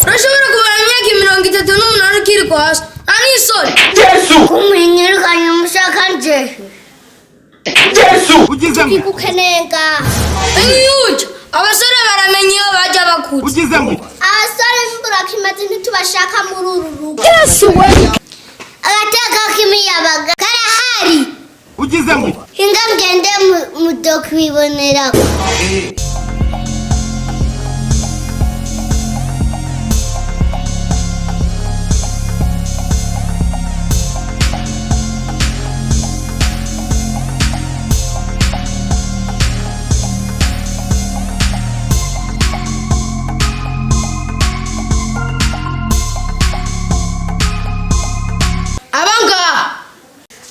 urashobora kubara imyaka 38 ukiri kwasi ani isoni Yesu kumwinyirukanye mushaka nje Yesu ugize ngo ikukenenga Enyuja abasore baramenye iyo baje bakutse ugize ngo abasore mbura kimaze ntitubashaka muri uru rugo Yesu we agateka kimiyabaga karahari ugize ngo hinga ngende mudokwibonera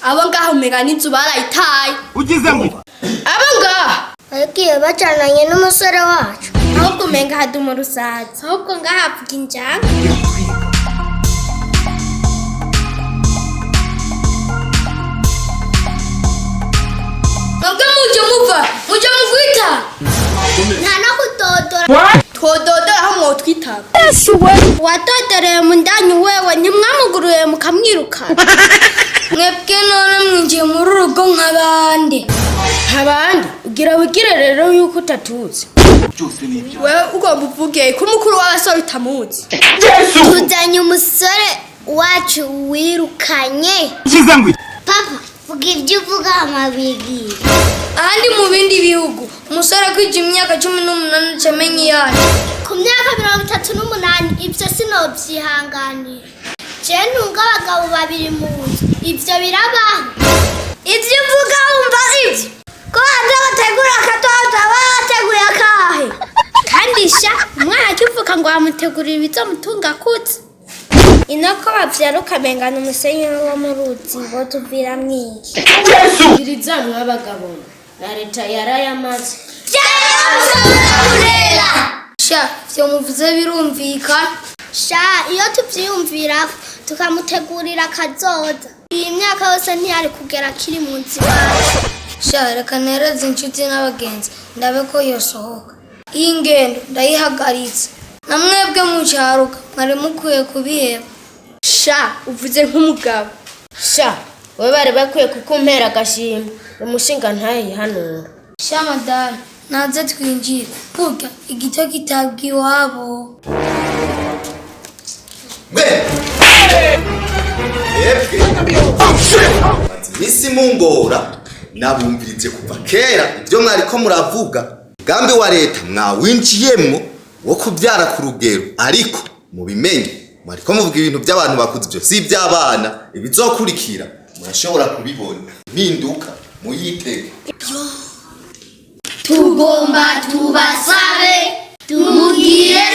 Abanga umega n'inzu barayitaye ugize ngo abanga agiye bacananye n'umusore wacu ahubwo umenga haduma rusaza ahubwo ngahavuga injanga nabwo muje mugwita nta no kudodora twododora aho mwotwitaba Yesu we watodereye mu ndanyu wewe ntimwamuguruye mukamwiruka mwebwe none mwinjiye muri urugo nk'abandi ugira wigire rero yuko utatuzi wewe ugomba uvuge ko umukuru w'abasore utamuzi Yesu tuzanye umusore wacu wirukanye ugize ngo papa vuga ibyo uvuga amabigi ahandi mu bindi bihugu umusore kwija imyaka 18 camenye yaje ku myaka 38 ibyo sinobyihanganira je ntunga abagabo babiri mu nzu ibyo birabaho ivyo uvuga wumva ivyo ko adategura akatoza bateguye akahe kandi sha umwana akivuka ngo amutegurira ibizomutunga kutse inako bavyara ukabengana umusenyi wo mu ruzi ngo tuvira mwinshi Yesu irizamwe abagabo na leta yarayamaze kurera sha vyo muvuze birumvikana sha iyo tuvyiyumvira tukamutegurira akazoza iyi myaka yose ntiyari kugera kiri mu nzira sha reka nereze inshuti n'abagenzi ndabe ko yosohoka iyi ngendo ndayihagaritse namwebwe mucaruka mwari mukwiye kubiheba sha uvuze nk'umugabo sha we bari bakwiye kukumpera agashimwe umushinga ntayihanura sha madame naze twinjire burya igito kitabwa iwabo Misi mungora nabumvirije kuva kera ibyo mwari ko muravuga gambe wa leta mwawinjiyemmo wo kubyara ku rugero ariko mubimenye mwari ko muvuga ibintu by'abantu bakuze byo si by'abana ibizokurikira murashobora kubibona mpinduka muyitege tugomba tubasabe tumugire